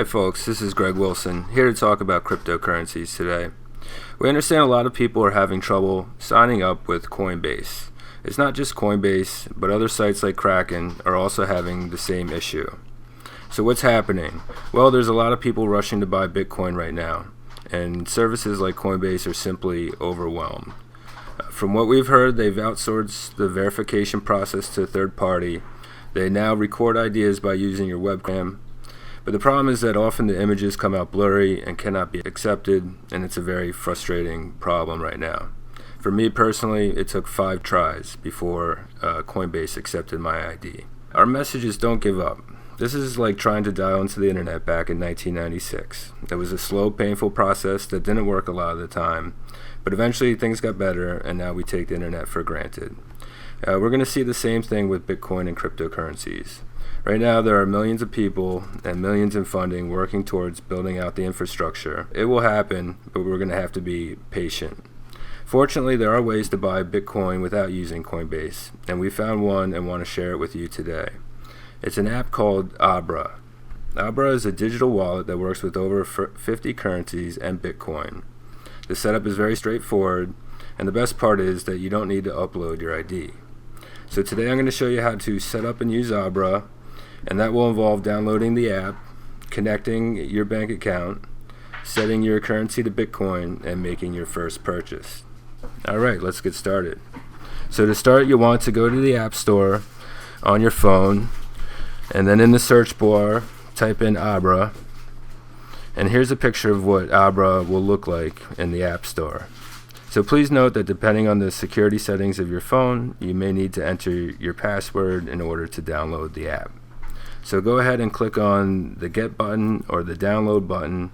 Hi folks, this is Greg Wilson, here to talk about cryptocurrencies today. We understand a lot of people are having trouble signing up with Coinbase. It's not just Coinbase, but other sites like Kraken are also having the same issue. So what's happening? Well, there's a lot of people rushing to buy Bitcoin right now, and services like Coinbase are simply overwhelmed. From what we've heard, they've outsourced the verification process to a third party. They now record ideas by using your webcam. But the problem is that often the images come out blurry and cannot be accepted, and it's a very frustrating problem right now. For me personally, it took 5 tries before Coinbase accepted my ID. Our message is don't give up. This is like trying to dial into the internet back in 1996. It was a slow, painful process that didn't work a lot of the time, but eventually things got better, and now we take the internet for granted. We're going to see the same thing with Bitcoin and cryptocurrencies. Right now, there are millions of people and millions in funding working towards building out the infrastructure. It will happen, but we're going to have to be patient. Fortunately, there are ways to buy Bitcoin without using Coinbase, and we found one and want to share it with you today. It's an app called Abra. Abra is a digital wallet that works with over 50 currencies and Bitcoin. The setup is very straightforward, and the best part is that you don't need to upload your ID. So today I'm going to show you how to set up and use Abra, and that will involve downloading the app, connecting your bank account, setting your currency to Bitcoin, and making your first purchase. Alright, let's get started. So to start, you'll want to go to the App Store on your phone, and then in the search bar, type in Abra, and here's a picture of what Abra will look like in the App Store. So please note that depending on the security settings of your phone, you may need to enter your password in order to download the app. So go ahead and click on the Get button or the Download button,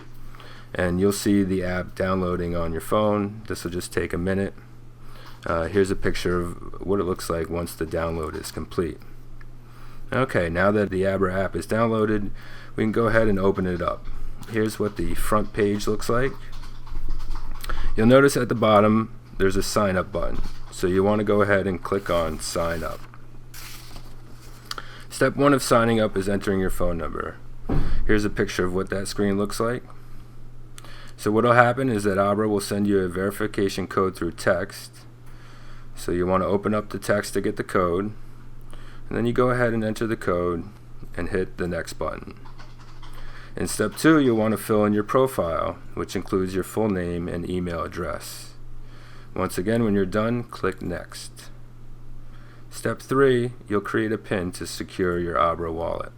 and you'll see the app downloading on your phone. This will just take a minute. Here's a picture of what it looks like once the download is complete. Okay, now that the Abra app is downloaded, we can go ahead and open it up. Here's what the front page looks like. You'll notice at the bottom there's a sign up button, so you want to go ahead and click on sign up. Step 1 of signing up is entering your phone number. Here's a picture of what that screen looks like. So what will happen is that Abra will send you a verification code through text. So you want to open up the text to get the code, and then you go ahead and enter the code and hit the next button. In step 2, you'll want to fill in your profile, which includes your full name and email address. Once again, when you're done, click next. Step 3, you'll create a PIN to secure your Abra wallet.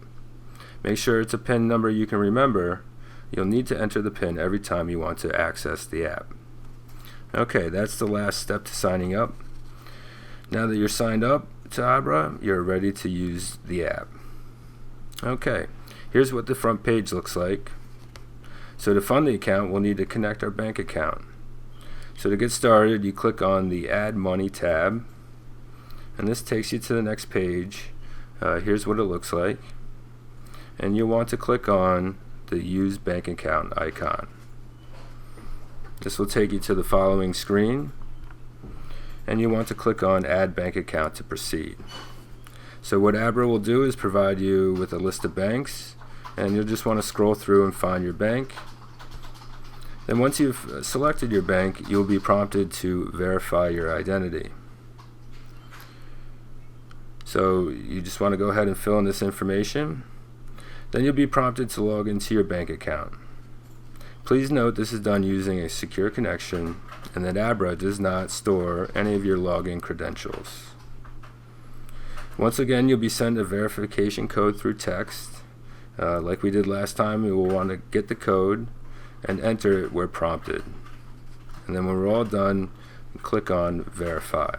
Make sure it's a PIN number you can remember. You'll need to enter the PIN every time you want to access the app. Okay, that's the last step to signing up. Now that you're signed up to Abra, you're ready to use the app. Okay, here's what the front page looks like. So to fund the account, we'll need to connect our bank account. So to get started, you click on the Add Money tab, and this takes you to the next page. Here's what it looks like, and you'll want to click on the Use Bank Account icon. This will take you to the following screen, and you want to click on Add Bank Account to proceed. So what Abra will do is provide you with a list of banks, and you'll just want to scroll through and find your bank. Then once you've selected your bank, you'll be prompted to verify your identity. So you just want to go ahead and fill in this information. Then you'll be prompted to log into your bank account. Please note this is done using a secure connection, and that Abra does not store any of your login credentials. Once again, you'll be sent a verification code through text. Like we did last time, you will want to get the code and enter it where prompted. And then when we're all done, click on Verify.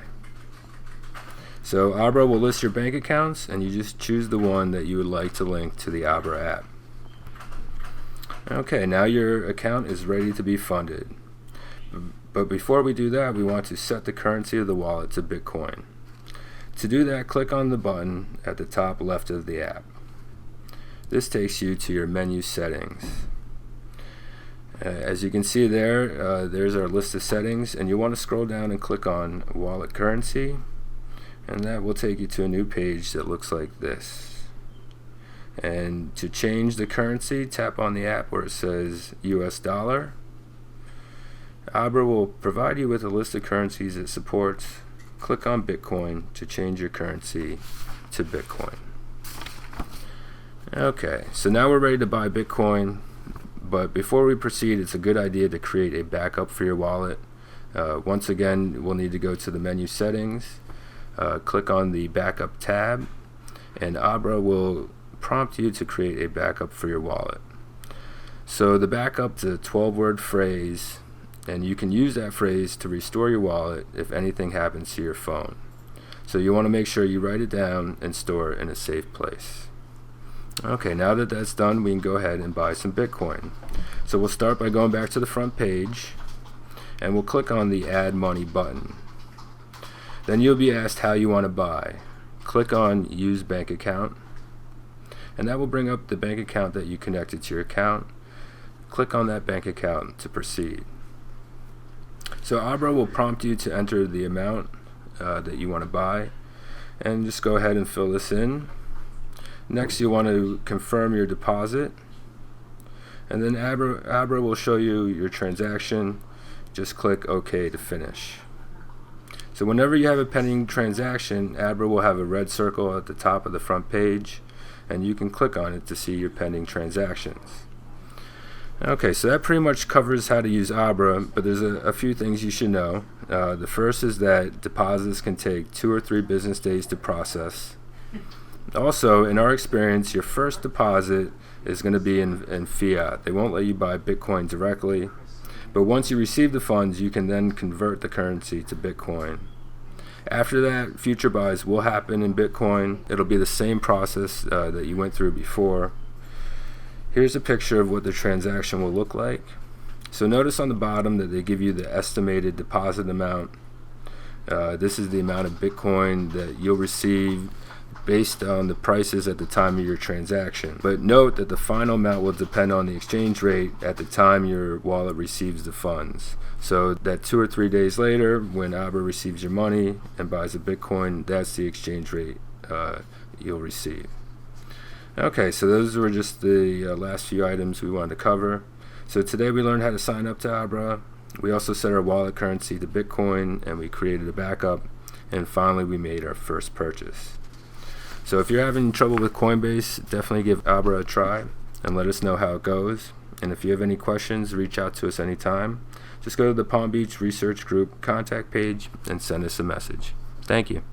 So Abra will list your bank accounts, and you just choose the one that you would like to link to the Abra app. Okay, now your account is ready to be funded. But before we do that, we want to set the currency of the wallet to Bitcoin. To do that, click on the button at the top left of the app. This takes you to your menu settings. As you can see there, there's our list of settings, and you want to scroll down and click on Wallet Currency, and that will take you to a new page that looks like this. And to change the currency, tap on the app where it says US dollar. Abra will provide you with a list of currencies it supports. Click on Bitcoin to change your currency to Bitcoin. Okay, so now we're ready to buy Bitcoin, but before we proceed, it's a good idea to create a backup for your wallet. Once again, we'll need to go to the menu settings, click on the backup tab, and Abra will prompt you to create a backup for your wallet. So the backup is a 12-word phrase, and you can use that phrase to restore your wallet if anything happens to your phone. So you want to make sure you write it down and store it in a safe place. Okay, now that that's done, we can go ahead and buy some Bitcoin. So we'll start by going back to the front page, and we'll click on the Add Money button. Then you'll be asked how you want to buy. Click on Use Bank Account, and that will bring up the bank account that you connected to your account. Click on that bank account to proceed. So Abra will prompt you to enter the amount that you want to buy, and just go ahead and fill this in. Next, you want to confirm your deposit, and then Abra will show you your transaction. Just click OK to finish. So whenever you have a pending transaction, Abra will have a red circle at the top of the front page, and you can click on it to see your pending transactions. Okay, so that pretty much covers how to use Abra, but there's a few things you should know. The first is that deposits can take 2 or 3 business days to process. Also, in our experience, your first deposit is going to be in fiat. They won't let you buy Bitcoin directly, but once you receive the funds, you can then convert the currency to Bitcoin. After that, future buys will happen in Bitcoin. It'll be the same process that you went through before. Here's a picture of what the transaction will look like. So notice on the bottom that they give you the estimated deposit amount. This is the amount of Bitcoin that you'll receive based on the prices at the time of your transaction. But note that the final amount will depend on the exchange rate at the time your wallet receives the funds. So that 2 or 3 days later, when Abra receives your money and buys a Bitcoin, that's the exchange rate you'll receive. Okay, so those were just the last few items we wanted to cover. So today we learned how to sign up to Abra. We also set our wallet currency to Bitcoin, and we created a backup. And finally, we made our first purchase. So if you're having trouble with Coinbase, definitely give Abra a try and let us know how it goes. And if you have any questions, reach out to us anytime. Just go to the Palm Beach Research Group contact page and send us a message. Thank you.